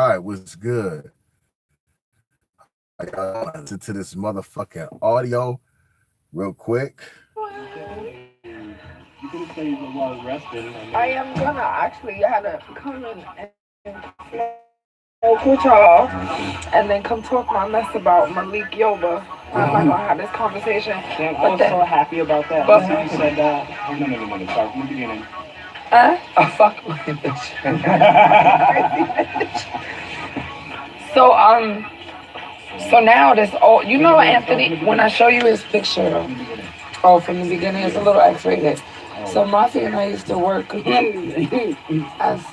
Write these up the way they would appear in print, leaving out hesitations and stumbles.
right, what's good? I got listen to this motherfucking audio real quick. You could have stayed while resting. I am gonna actually. I had to come in and smoke with y'all, and then come talk my mess about Malik Yoba. I'm not gonna have this conversation. I'm But then, so happy about that. but You said that. Oh, no. Start from the beginning. fuck my bitch. So so now this old, Anthony. When I show you his picture, from the beginning, it's a little X-rated. So Mafia and I used to work as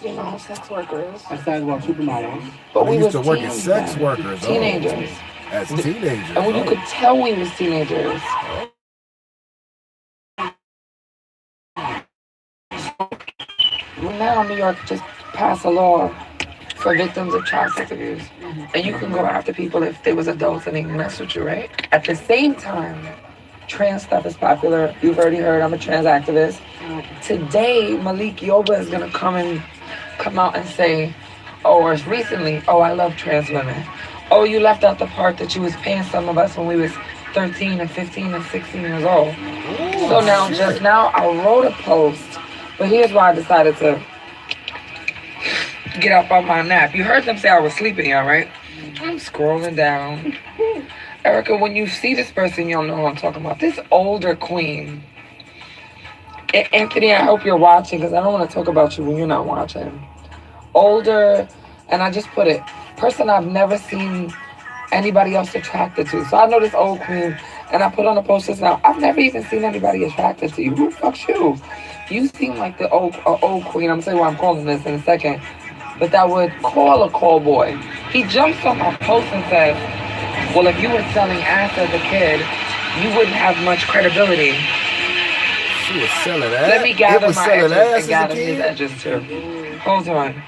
sex workers. I started about supermodels. But We we used was to work as teens sex then. workers. Teenagers. As teenagers. And when you could tell we was teenagers. Well, now New York just passed a law for victims of child sex abuse. And you can go after people if they was adults and they mess with you, right? At the same time, trans stuff is popular. You've already heard I'm a trans activist. Today, Malik Yoba is gonna come out and say, or recently, I love trans women. Oh, you left out the part that you was paying some of us when we was 13 and 15 and 16 years old. So now, just now, I wrote a post, but here's why I decided to get up on my nap. You heard them say I was sleeping, y'all, right? I'm scrolling down. Erica, when you see this person, you'll know who I'm talking about. This older queen. Anthony, I hope you're watching because I don't want to talk about you when you're not watching. Older, and I just put it, person I've never seen anybody else attracted to. So I know this old queen, and I put on a post just now, I've never even seen anybody attracted to you. Who the fuck's you? You seem like the old queen. I'm going to tell you why I'm calling this in a second. But that would call a call boy. He jumps on my post and says, well, if you were selling ass as a kid, you wouldn't have much credibility. She was selling ass? Let me gather my edges and gather his edges too. Hold on.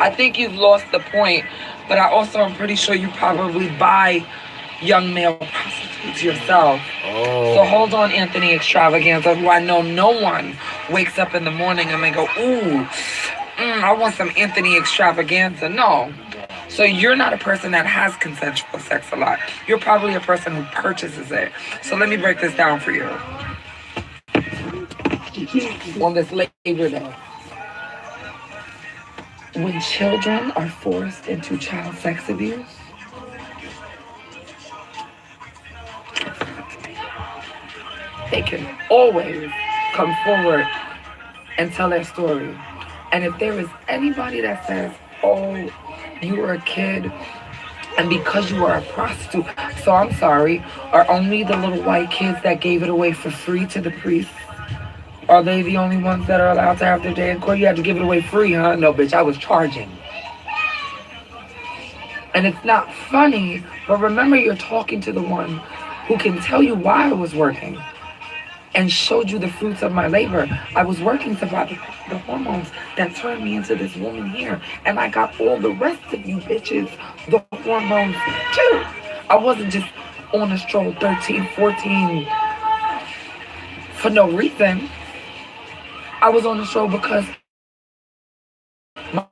I think you've lost the point, but I also am pretty sure you probably buy young male prostitutes yourself. Oh. So hold on, Anthony Extravaganza, who I know no one wakes up in the morning and they go, ooh, I want some Anthony Extravaganza. No. So you're not a person that has consensual sex a lot. You're probably a person who purchases it. So let me break this down for you. On this Labor Day, when children are forced into child sex abuse, they can always come forward and tell their story. And if there is anybody that says, oh, you were a kid, and because you are a prostitute, so I'm sorry, are only the little white kids that gave it away for free to the priests? Are they the only ones that are allowed to have their day in court? You had to give it away free, huh? No, bitch, I was charging. And it's not funny, but remember you're talking to the one who can tell you why I was working and showed you the fruits of my labor. I was working to buy the hormones that turned me into this woman here. And I got all the rest of you bitches the hormones too. I wasn't just on a stroll 13, 14 for no reason. I was on the show because my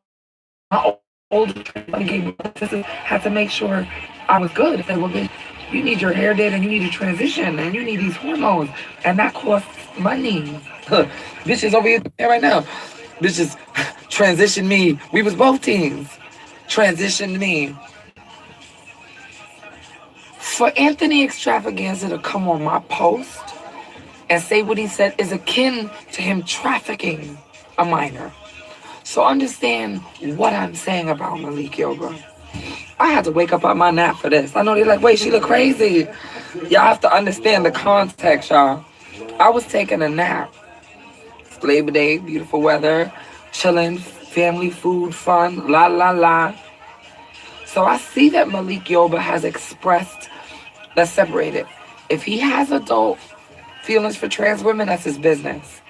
older sisters had to make sure I was good. They said, well, bitch, you need your hair did and you need a transition and you need these hormones. And that costs money. Bitches over here right now. Bitches transitioned me. We was both teens. Transitioned me. For Anthony Extravaganza to come on my post and say what he said is akin to him trafficking a minor. So understand what I'm saying about Malik Yoba. I had to wake up out my nap for this. I know they're like, wait, she look crazy. Y'all have to understand the context, y'all. I was taking a nap. It's Labor Day, beautiful weather, chilling, family, food, fun, la la la. So I see that Malik Yoba has expressed, let's separate it. If he has adult feelings for trans women, that's his business.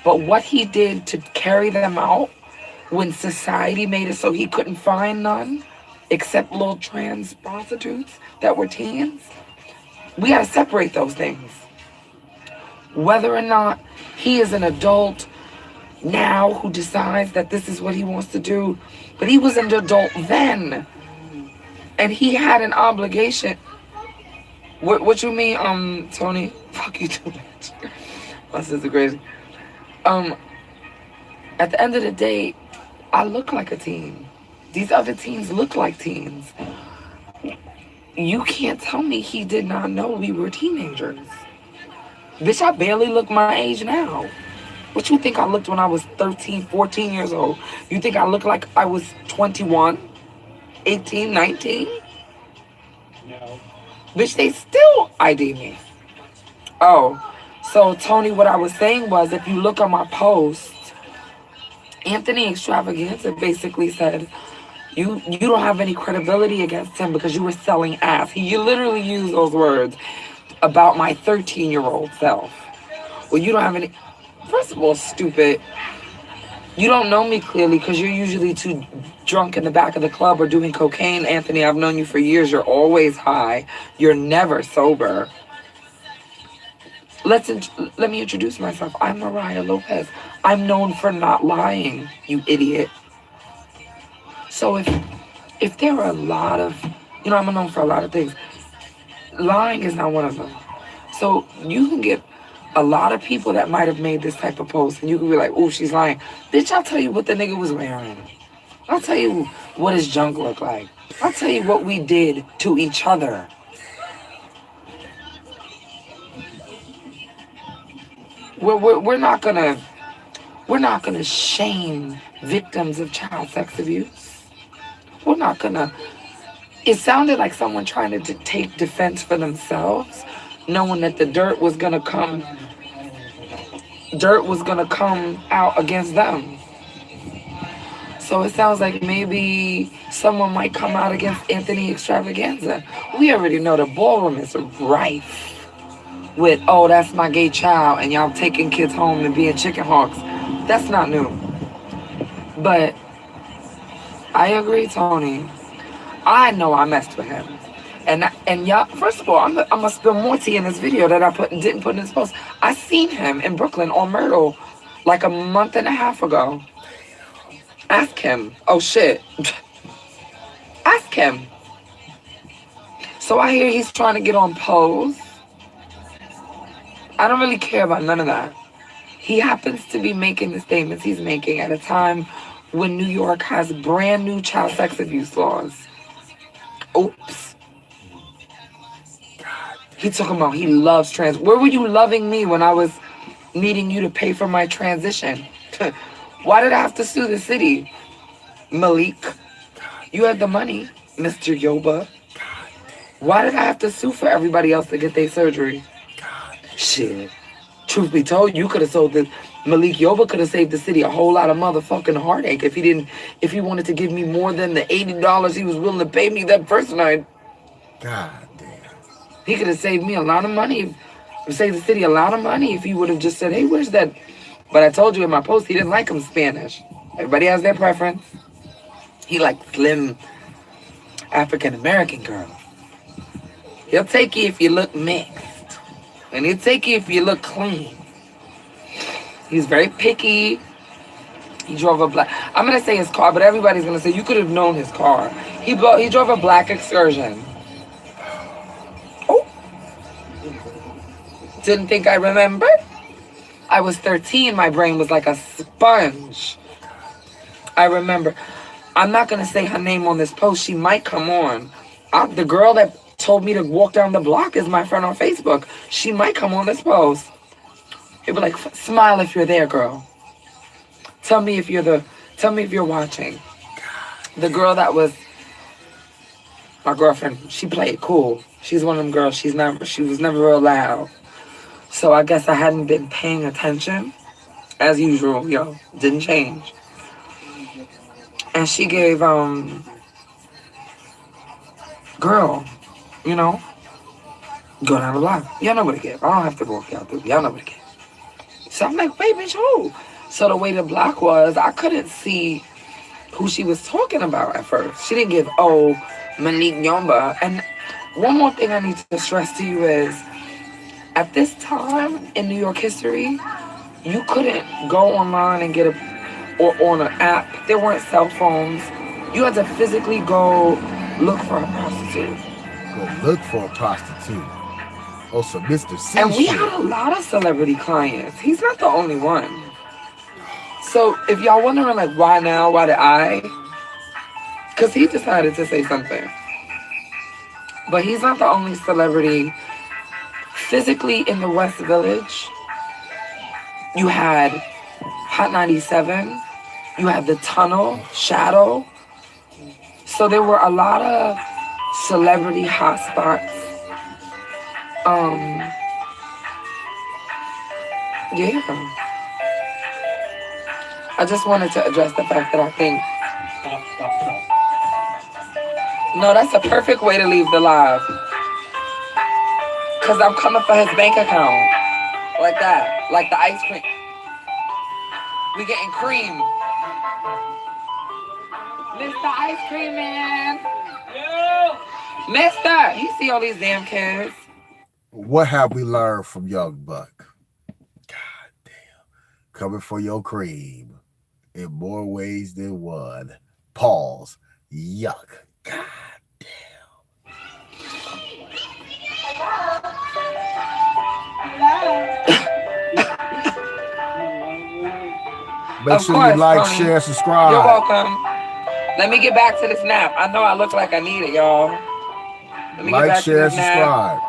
But what he did to carry them out when society made it so he couldn't find none except little trans prostitutes that were teens, we gotta separate those things. Whether or not he is an adult now who decides that this is what he wants to do. But he was an adult then. And he had an obligation. What you mean, Tony? Fuck you too much. My sister crazy. At the end of the day, I look like a teen. These other teens look like teens. You can't tell me he did not know we were teenagers. Bitch, I barely look my age now. What you think I looked when I was 13, 14 years old? You think I look like I was 21, 18, 19? No. Bitch, they still ID me. Oh, so Tony, what I was saying was, if you look on my post, Anthony Extravaganza basically said, you don't have any credibility against him because you were selling ass. He literally used those words about my 13-year-old self. Well, you don't have any... First of all, stupid. You don't know me clearly because you're usually too drunk in the back of the club or doing cocaine. Anthony, I've known you for years. You're always high. You're never sober. Let me introduce myself. I'm Mariah Lopez. I'm known for not lying, you idiot. So if there are a lot of, I'm known for a lot of things. Lying is not one of them. So you can get a lot of people that might have made this type of post and you can be like, oh, she's lying. Bitch, I'll tell you what the nigga was wearing. I'll tell you what his junk looked like. I'll tell you what we did to each other. We're not gonna shame victims of child sex abuse. We're not gonna. It sounded like someone trying to take defense for themselves, knowing that the dirt was gonna come out against them. So it sounds like maybe someone might come out against Anthony Extravaganza. We already know the ballroom is rife with, oh, that's my gay child, and y'all taking kids home and being chicken hawks. That's not new. But I agree, Tony. I know I messed with him. And y'all, first of all, I'm gonna spill more tea in this video that I didn't put in this post. I seen him in Brooklyn on Myrtle like a month and a half ago. Ask him. Oh shit. Ask him. So I hear he's trying to get on Pose. I don't really care about none of that. He happens to be making the statements he's making at a time when New York has brand new child sex abuse laws. Oops. He talking about he loves trans. Where were you loving me when I was needing you to pay for my transition? Why did I have to sue the city? Malik, you had the money, Mr. Yoba. Why did I have to sue for everybody else to get their surgery? Shit. Truth be told, you could have sold this. Malik Yoba could have saved the city a whole lot of motherfucking heartache if he wanted to give me more than the $80 he was willing to pay me that first night. God damn. He could have saved me a lot of money, saved the city a lot of money if he would have just said, hey, where's that? But I told you in my post, he didn't like him Spanish. Everybody has their preference. He liked slim African-American girls. He'll take you if you look mixed. And he'll take you if you look clean. He's very picky. He drove a black... I'm going to say his car, but everybody's going to say, you could have known his car. He drove a black Excursion. Oh. Didn't think I remembered? I was 13. My brain was like a sponge. I remember. I'm not going to say her name on this post. She might come on. The girl that told me to walk down the block is my friend on Facebook. She might come on this post. He'll be like, smile if you're there, girl. Tell me if you're watching. The girl that was my girlfriend, she played cool. She's one of them girls, she was never real loud. So I guess I hadn't been paying attention. As usual, didn't change. And she gave, girl, go down the block. Y'all know what to get. I don't have to walk y'all through. Y'all know what to get. So I'm like, wait, bitch, who? So the way the block was, I couldn't see who she was talking about at first. She didn't give, Malik Yoba. And one more thing I need to stress to you is, at this time in New York history, you couldn't go online and get or on an app. There weren't cell phones. You had to physically go look for a prostitute. Go look for a prostitute. Oh, so Mr. C And we shit. had a lot of celebrity clients. He's not the only one. So if y'all wondering like why now, why did I? Because he decided to say something. But he's not the only celebrity. Physically in the West Village, you had Hot 97, you had the Tunnel, Shadow. So there were a lot of celebrity hotspots. Yeah. I just wanted to address the fact that I think, no, that's a perfect way to leave the live. Because I'm coming for his bank account. Like that. Like the ice cream. We getting cream. Mr. Ice Cream Man. Mister, you see all these damn kids. What have we learned from Young Buck? God damn. Coming for your cream in more ways than one. Pause. Yuck. God damn. Make sure you like, Tony. share, subscribe. You're welcome. Let me get back to this nap. I know I look like I need it, y'all. Let me like, get back share, to this nap. subscribe.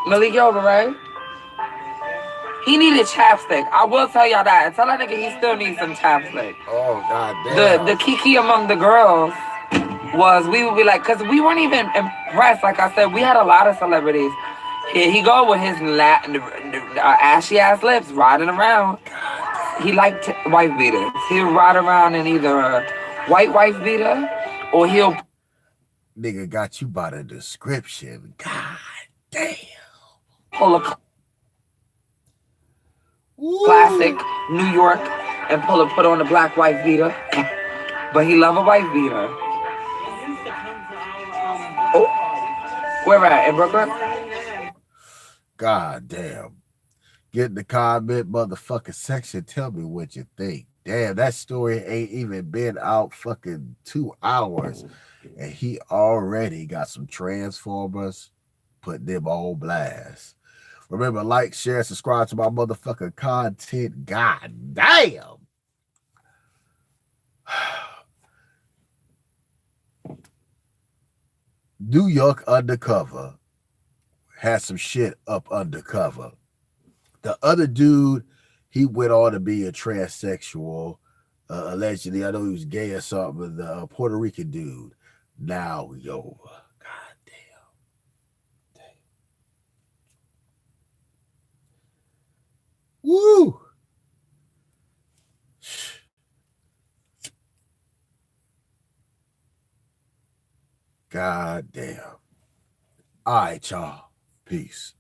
Malik Yoba, right? He needed chapstick. I will tell y'all that. And tell that nigga he still needs some chapstick. Oh, God damn. The kiki among the girls was we would be like, because we weren't even impressed. Like I said, we had a lot of celebrities. Here he go with his ashy ass lips riding around. He liked wife beaters. He'll ride around in either a white wife beater or he'll. Nigga got you by the description. God damn. Pull a classic New York and put on a black wife beater. But he love a wife beater. Oh, where at? In Brooklyn? God damn. Get in the comment motherfucking section. Tell me what you think. Damn, that story ain't even been out fucking 2 hours. And he already got some Transformers. Put them on blast. Remember, like, share, subscribe to my motherfucking content. God damn. New York undercover had some shit up undercover. The other dude, he went on to be a transsexual. Allegedly, I know he was gay or something, but the Puerto Rican dude. Now, yo, God damn. Woo! God damn. All right, y'all. Peace.